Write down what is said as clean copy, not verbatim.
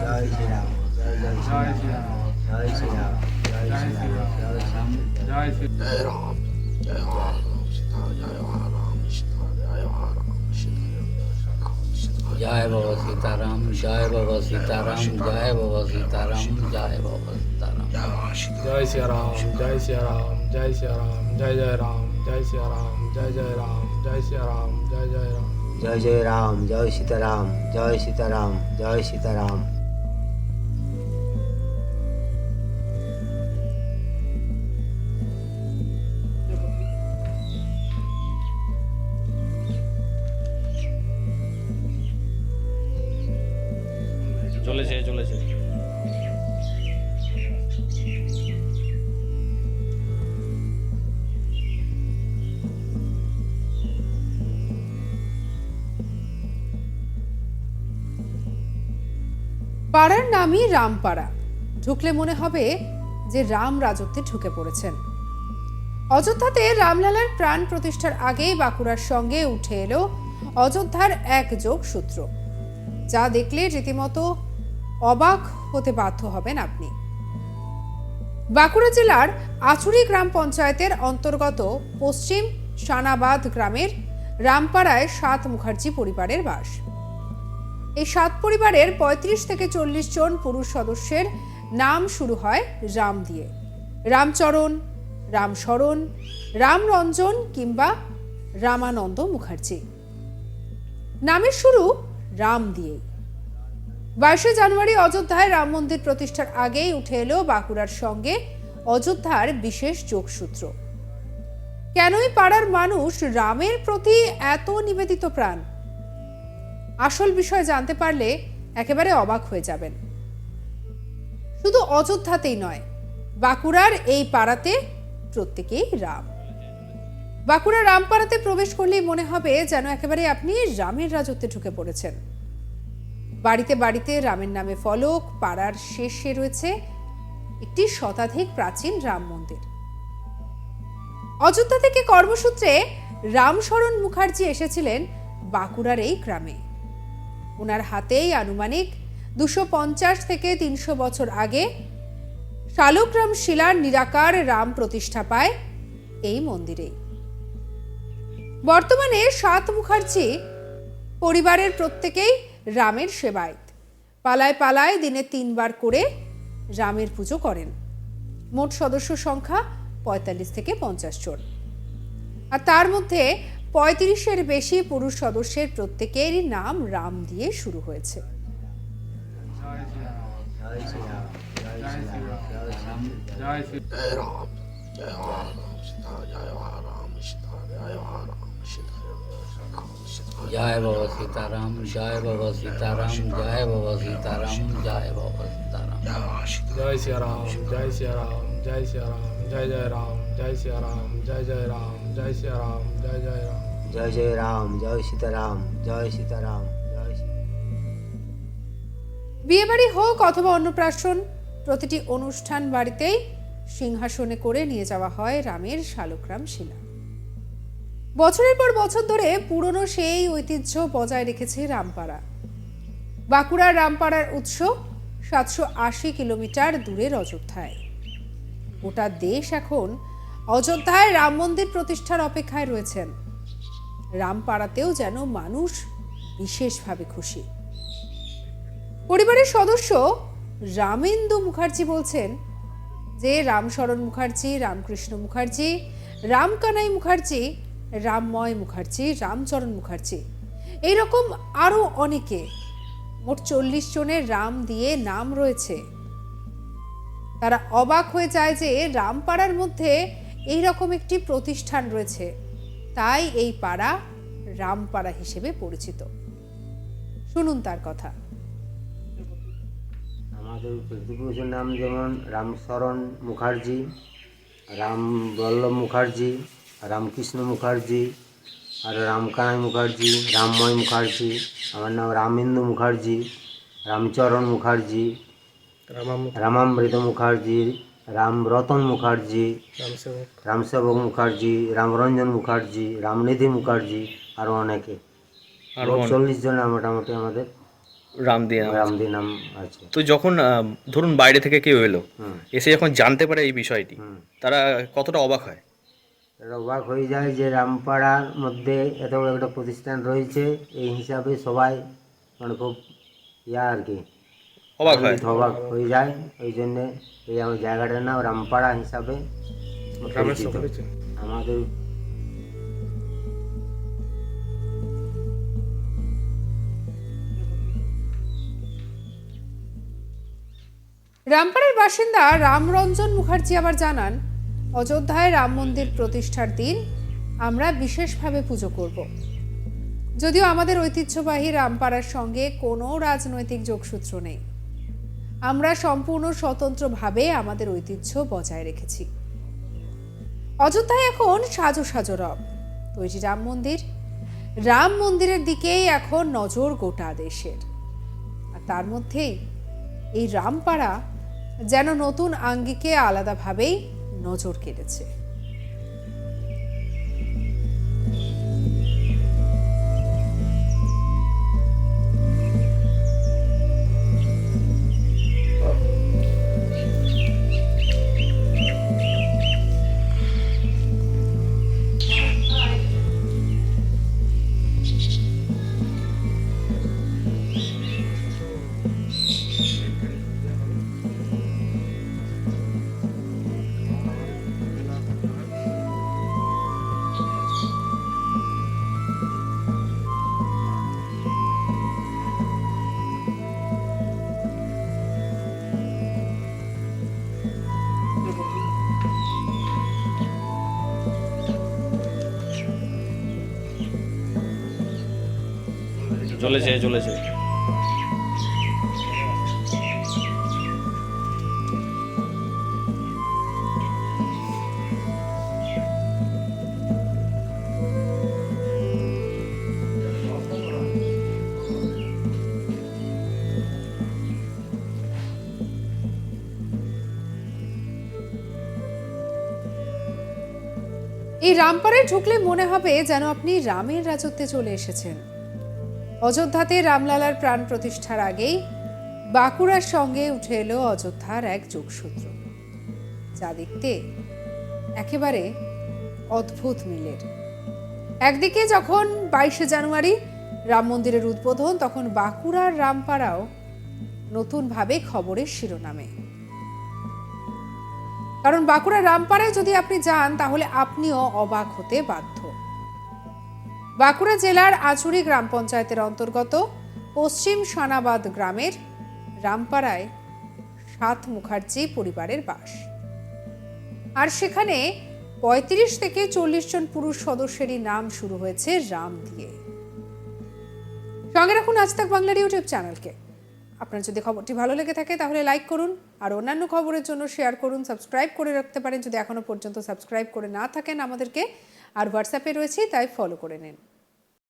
জয় শ্রীরাম, জয় জয় শ্রীরাম, জয় শ্রীরাম, জয় শ্রীরাম, জয় শ্রীরাম, জয় শ্রী জয় রাম, জয় রাম, সীতা জয় রাম, সীতা জয় রাম, সীতা जय बाबा सीताराम, जय बाबा सीताराम, जय बाबा सीताराम, जय बाबा सीताराम। जय सिया राम, जय सिया राम, जय सिया राम, जय जय राम, जय सिया राम, जय जय राम, जय सिया राम, जय जय राम। জয় জয় রাম, জয় সীতারাম, জয় সীতারাম, জয় সীতারাম। চলেছে চলেছে। পাড়ার নামই রামপাড়া। ঢুকলে মনে হবে যে রাম রাজত্বে ঢুকে পড়েছেন। অযোধ্যাতে রামলালার প্রাণ প্রতিষ্ঠার আগেই বাঁকুড়ার সঙ্গে উঠে এলো অযোধ্যার এক যোগসূত্র, যা দেখলে রীতিমতো অবাক হতে বাধ্য হবেন আপনি। বাঁকুড়া জেলার আচুরি গ্রাম পঞ্চায়েতের অন্তর্গত পশ্চিম সানাবাদ গ্রামের রামপাড়ায় ৭ মুখার্জি পরিবারের বাস। এই ৭ পরিবারের ৩৫ থেকে ৪০ জন পুরুষ সদস্যের নাম শুরু হয় রাম দিয়ে। রামচরণ, রামশরণ, রামরঞ্জন কিংবা রামানন্দ মুখার্জি। নামের শুরু রাম দিয়ে। ২২ জানুয়ারি অযোধ্যায় রাম মন্দির প্রতিষ্ঠার আগেই উঠে এলো বাঁকুড়ার সঙ্গে অযোধ্যার বিশেষ যোগসূত্র। কেনই পাড়ার মানুষ রামের প্রতি এত নিবেদিত প্রাণ? আসল বিষয় জানতে পারলে একেবারে অবাক হয়ে যাবেন। শুধু অযোধ্যাতেই নয়, বাঁকুড়ার এই পাড়াতে প্রত্যেকেই রাম। বাঁকুড়া রামপাড়াতে প্রবেশ করলেই মনে হবে যেন একেবারে আপনি রামের রাজত্বে ঢুকে পড়েছেন। বাড়িতে বাড়িতে রামের নামে ফলক, পাড়ার শেষে রয়েছে একটি শতাধিক প্রাচীন রাম মন্দির। অযোধ্যা থেকে কর্মসূত্রে রামশরণ মুখার্জি এসেছিলেন বাঁকুড়ার এই গ্রামে। ওনার হাতেই আনুমানিক ২৫০ থেকে ৩০০ বছর আগে শালগ্রাম শিলার নিরাকার রাম প্রতিষ্ঠা পায় এই মন্দিরে। বর্তমানে ৭ মুখার্জি পরিবারের প্রত্যেকেই রামের সেবায়েত। পালায় পালায় দিনে ৩ বার করে রামের পুজো করেন। মোট সদস্য সংখ্যা ৪৫ থেকে ৫০ জন। আর তার মধ্যে ৩৫-এর বেশি পুরুষ সদস্যের প্রত্যেকেরই নাম রাম দিয়ে শুরু হয়েছে। জয় শ্রীরাম, জয় শ্রীরাম, জয় শ্রীরাম, জয় শ্রী জয় রাম, জয় রাম, সীতা জয় রাম, সীতা জয় রাম, সীতা जय बाबा सीताराम, जय बाबा सीताराम, जय बाबा सीताराम, जय बाबा सीताराम। जय सिया राम, जय सिया राम, जय सिया राम, जय जय राम, जय सिया राम, जय जय राम, जय सिया राम, जय जय राम। জয় জয় রাম, জয় সীতারাম, জয় সীতারাম, জয় শ্রী বিয়েবাড়ি হোক অথবা অন্নপ্রাশন, প্রতিটি অনুষ্ঠান বাড়িতেই সিংহাসনে করে নিয়ে যাওয়া হয় রামের শালগ্রাম শিলা। বছরের পর বছর ধরে পুরনো সেই ঐতিহ্য বজায় রেখেছে রামপাড়া। বাঁকুড়ার রামপাড়ার উৎস ৭৮০ কিলোমিটার দূরের অযোধ্যায়। গোটা দেশ এখন অযোধ্যায় রাম মন্দির প্রতিষ্ঠার অপেক্ষায় রয়েছেন। রামপাড়াতেও যেন মানুষ বিশেষভাবে খুশি। পরিবারের সদস্য রামেন্দু মুখার্জি বলছেন যে রামশরণ মুখার্জি, রামকৃষ্ণ মুখার্জি, রামকানাই মুখার্জি, রামময় মুখার্জি, রামচরণ মুখার্জি, এইরকম আরো অনেকে, মোট ৪০ জনের রাম দিয়ে নাম রয়েছে। তারা অবাক হয়ে যায় যে রামপাড়ার মধ্যে এইরকম একটি প্রতিষ্ঠান রয়েছে, তাই এই পাড়া রামপাড়া হিসেবে পরিচিত। শুনুন তার কথা। আমাদের পিতৃপুরুষের নাম যেমন রামশরণ মুখার্জি, রামবল্লভ মুখার্জি, রামকৃষ্ণ মুখার্জি, আর রামকানাই মুখার্জি, রামময় মুখার্জি। আমার নাম রামেন্দু মুখার্জি, রামচরণ মুখার্জি, রামামৃত মুখার্জি, রামরতন মুখার্জি, রামসেবক মুখার্জি, রামরঞ্জন মুখার্জি, রামনিধি মুখার্জি, আরও অনেকে। ৪০ জন মোটামুটি আমাদের রামদি নাম। রামদি নাম আছে। তো যখন ধরুন বাইরে থেকে কেউ এলো, হুম এসে যখন জানতে পারে এই বিষয়টি, হুম তারা কতটা অবাক হয়? এটা অবাক হয়ে যায় যে রামপাড়ার মধ্যে এত বড় একটা প্রতিষ্ঠান রয়েছে, এই হিসাবে সবাই মানে খুব আর কি অবাক হয়। অবাক হয়ে যায়। ওই জন্যে এই আমার জায়গাটার নাম রামপাড়া হিসাবে গ্রামের পরিচিত। সকলে চেনে। আমাদের রামপাড়ার বাসিন্দা রামরঞ্জন মুখার্জি আবার জানান, অযোধ্যায় রাম মন্দির প্রতিষ্ঠার দিন আমরা বিশেষভাবে পুজো করব। যদিও আমাদের ঐতিহ্যবাহী রামপাড়ার সঙ্গে কোনো রাজনৈতিক যোগসূত্র নেই, আমরা সম্পূর্ণ স্বতন্ত্রভাবে আমাদের ঐতিহ্য বজায় রেখেছি। অযোধ্যায় এখন সাজো সাজো রব তৈরি রাম মন্দিরের দিকেই এখন নজর গোটা দেশের। আর তার মধ্যেই এই রামপাড়া যেন নতুন আঙ্গিকে আলাদাভাবেই নজর কেড়েছে। চলেছে চলেছে। এই রামপাড়ায় ঢুকলে মনে হবে যেন আপনি রামের রাজত্বে চলে এসেছেন। অযোধ্যাতে রামলালার প্রাণ প্রতিষ্ঠার আগেই বাঁকুড়ার সঙ্গে উঠে এলো অযোধ্যার এক যোগসূত্র, যা দেখতে একেবারে অদ্ভুত মিলের। একদিকে যখন 22শে জানুয়ারি রাম মন্দিরের উদ্বোধন, তখন বাঁকুড়ার রামপাড়াও নতুনভাবে খবরের শিরোনামে। কারণ বাঁকুড়ার রামপাড়ায় যদি আপনি যান তাহলে আপনিও অবাক হতে বাধ্য। বাঁকুড়া জেলার আচুরি গ্রাম পঞ্চায়েতের অন্তর্গত পশ্চিম সানাবাদ গ্রামের রামপাড়ায় 7 মুখার্জি পরিবারের বাস। আর সেখানে 35 থেকে 40 জন পুরুষ সদস্যেরই নাম শুরু হয়েছে রাম দিয়ে। সঙ্গে রাখুন আজ তাক বাংলার ইউটিউব চ্যানেলকে। আপনার যদি খবরটি ভালো লেগে থাকে তাহলে লাইক করুন, আর অন্যান্য খবরের জন্য শেয়ার করুন, সাবস্ক্রাইব করে রাখতে পারেন যদি এখনো পর্যন্ত সাবস্ক্রাইব করে না থাকেন আমাদেরকে। আর হোয়াটসঅ্যাপে রয়েছে, তাই ফলো করে নিন।